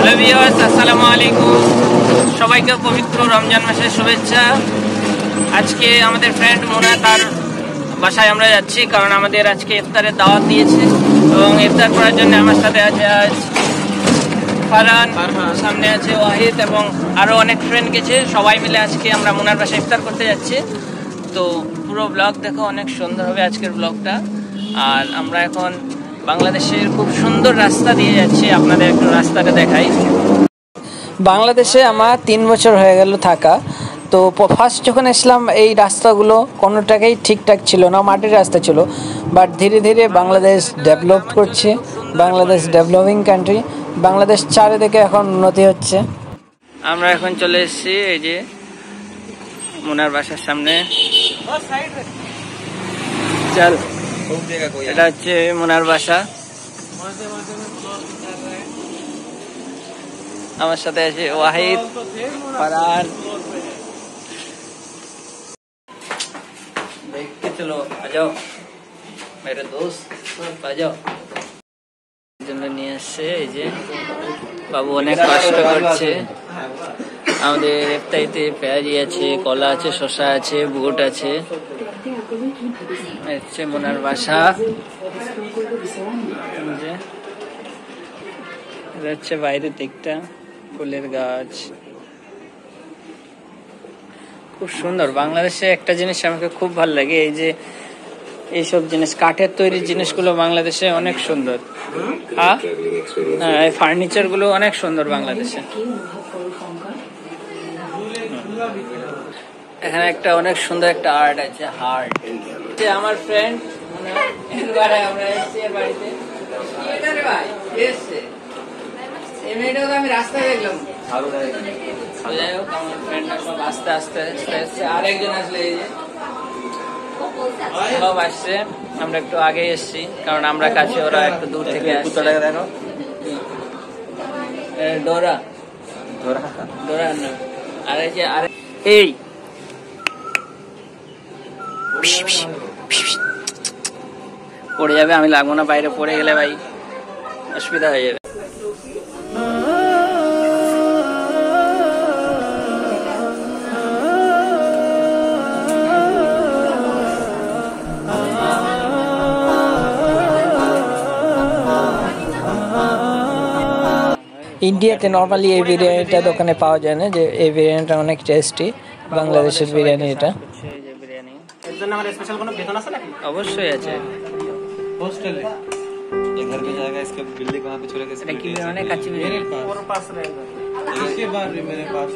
Hello viewers, আসসালামু আলাইকুম। সবাইকে পবিত্র রমজান মাসের শুভেচ্ছা। আজকে আমাদের ফ্রেন্ড মোনা, তার বাসায় আমরা যাচ্ছি, কারণ আমাদের আজকে ইফতারের দাওয়াত দিয়েছে এবং ইফতার করার জন্য আমার সাথে আছে আজ ফারহান, সামনে আছে ওয়াহিদ এবং আরও অনেক ফ্রেন্ড গেছে। সবাই মিলে আজকে আমরা মোনার বাসায় ইফতার করতে যাচ্ছি। তো পুরো ব্লগ দেখো, অনেক সুন্দর হবে আজকের ব্লগটা। আর আমরা এখন বাংলাদেশের খুব সুন্দর রাস্তা দিয়ে যাচ্ছি, আপনাদের একটু রাস্তাটা দেখাই। বাংলাদেশে আমার 3 বছর হয়ে গেল থাকা। তো ফার্স্ট যখন এসলাম এই রাস্তাগুলো কোনোটাকেই ঠিকঠাক ছিল না, মাটির রাস্তা ছিল। বাট ধীরে ধীরে বাংলাদেশ ডেভেলপ করছে, বাংলাদেশ ডেভেলপিং কান্ট্রি, বাংলাদেশ চারিদিকে এখন উন্নতি হচ্ছে। আমরা এখন চলে এসেছি এই যে মোনার বাসার সামনে। চল, এটা হচ্ছে মোনার বাসা। আমার সাথে আছে ওয়াহিদ, ফারহান। দেখতে চলো, আজাও মেরে দোস্ত, আজাও। জন্য নিয়ে আসছে এই যে বাবু, অনেক কষ্ট করছে। আমাদের ইফতারিতে পেঁয়াজি আছে, কলা আছে, শসা আছে, বুট আছে। হচ্ছে মোনার বাসা। হচ্ছে বাইরের দিকটা, ফুলের গাছ খুব সুন্দর। বাংলাদেশে একটা জিনিস আমাকে খুব ভালো লাগে, এই যে এইসব জিনিস, কাঠের তৈরি জিনিসগুলো বাংলাদেশে অনেক সুন্দর। হ্যাঁ, এই ফার্নিচার গুলো অনেক সুন্দর বাংলাদেশে। এখানে একটা অনেক সুন্দর একটা আর্ট আছে, হার্ট। আমার ফ্রেন্ড আমরা এসেছি এর বাড়িতে। এই মেয়েটাকে আমি রাস্তায় দেখলাম। যাই হোক, আমার ফ্রেন্ডরা সব আস্তে আস্তে আস্তে আস্তে আরেকজন আসলে এই যে সব আসছে। আমরা একটু আগে এসছি, কারণ আমরা কাছে, ওরা একটু দূর থেকে আসছে। দেখো ডোরা, ডোরা না, আর এই যে আরে এই পড়ে যাবে, আমি লাগবো না, বাইরে পড়ে গেলে ভাই অসুবিধা হয়ে যাবে। ইন্ডিয়াতে নর্মালি এই বিরিয়ানিটা দোকানে পাওয়া যায় না, যে এই বিরিয়ানিটা অনেক টেস্টি, বাংলাদেশের বিরিয়ানি এটা। এর জন্য আমাদের স্পেশাল কোনো বেতন আছে নাকি? অবশ্যই আছে। হোস্টেলে ये घर पे जाएगा, इसका बिल्डिंग वहां पे छोड़ के এটা কি বিরিয়ানি? কাচ্চি বিরিয়ানি और पास रहेगा। इसके बाद भी मेरे पास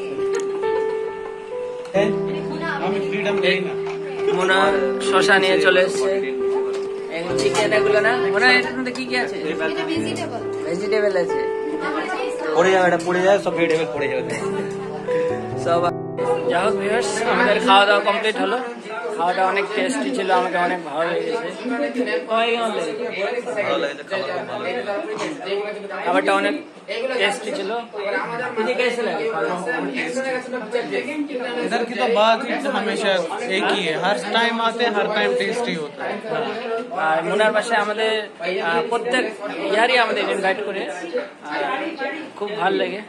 है, हमें फ्रीडम देना। মোনা শসা নিয়ে চলে এসেছে। এই চিকেন এগুলো না, মোনা এর মধ্যে কি কি আছে? এটা ভেজিটেবল, ভেজিটেবল আছে। পড়ে যাবে, এটা পড়ে যায়, সব ভেজিটেবল পড়ে যাবে সব। যাই হোক ভিউয়ার্স, আমাদের খাওয়া দাওয়া কমপ্লিট হলো। খাওয়াটা অনেক টেস্টি ছিল, আমাকে অনেক ভালো লেগেছে। খাবারটা অনেক টেস্টি ছিল। इधर की तो बात ही हमेशा एक ही है, हर टाइम आते हैं, हर टाइम टेस्टी होता है। আর মোনার বাসায় আমাদের প্রত্যেক ইয়ারই আমাদের ইনভাইট করে, খুব ভালো লাগে।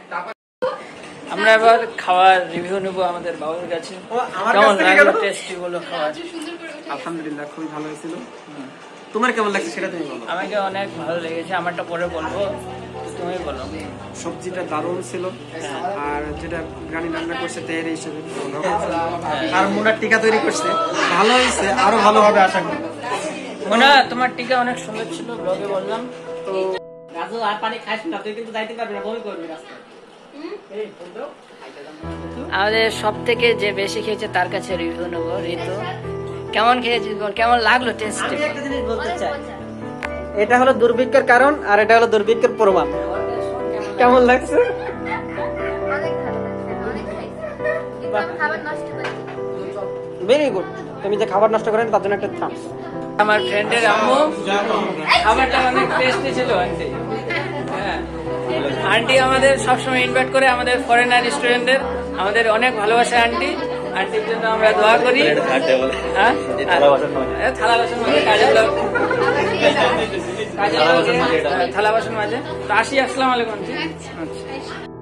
আমরা এবার খাওয়ার রিভিউ নেবো আমাদের বাবুর কাছে। কেমন লাগলো টেস্টি বলো খাওয়া? আলহামদুলিল্লাহ, খুবই ভালো হয়েছিল। তোমার কেমন লাগছে সেটা তুমি বলো। আমাকে অনেক ভালো লেগেছে, আমারটা পরে বলবো, তুমি বলো। সবজিটা দারুণ ছিল, আর যেটা গ্রানি রান্না করছে তেহারি হিসেবে, আর মোনার টিকা তৈরি করছে, ভালো হয়েছে, আরো ভালো হবে আশা করি। মোনা, তোমার টিকা অনেক সুন্দর ছিল, ব্লগে বললাম। তো রাজু আর পানি খাইস না, তুই কিন্তু যাইতে পারবি না, বমি করবি রাস্তায়। আমাদের সব থেকে যে বেশি খেয়েছে তার কাছে রিভিউ নেবো। ঋতু, কেমন খেয়েছিস বল, কেমন লাগলো টেস্ট? আমি একটা জিনিস বলতে চাই, এটা হলো দুর্ভিক্ষের কারণ, আর এটা হলো দুর্ভিক্ষের প্রমাণ। কেমন লাগছে? Very good. তুমি যে খাবার নষ্ট করেন তার জন্য একটা থামস। আমার ফ্রেন্ডের আম্মু, খাবারটা অনেক টেস্টি ছিল। আন্টি, হ্যাঁ, আন্টি আমাদের সবসময় ইনভাইট করে, আমাদের ফরেনার স্টুডেন্টদের, আমাদের অনেক ভালোবাসে আন্টি। আন্টির জন্য আমরা দোয়া করি। হ্যাঁ থালা বাসন মাঝে কাজে থালা বাসন মাঝে তো আসি। আসসালামু আলাইকুম আন্টি। আচ্ছা।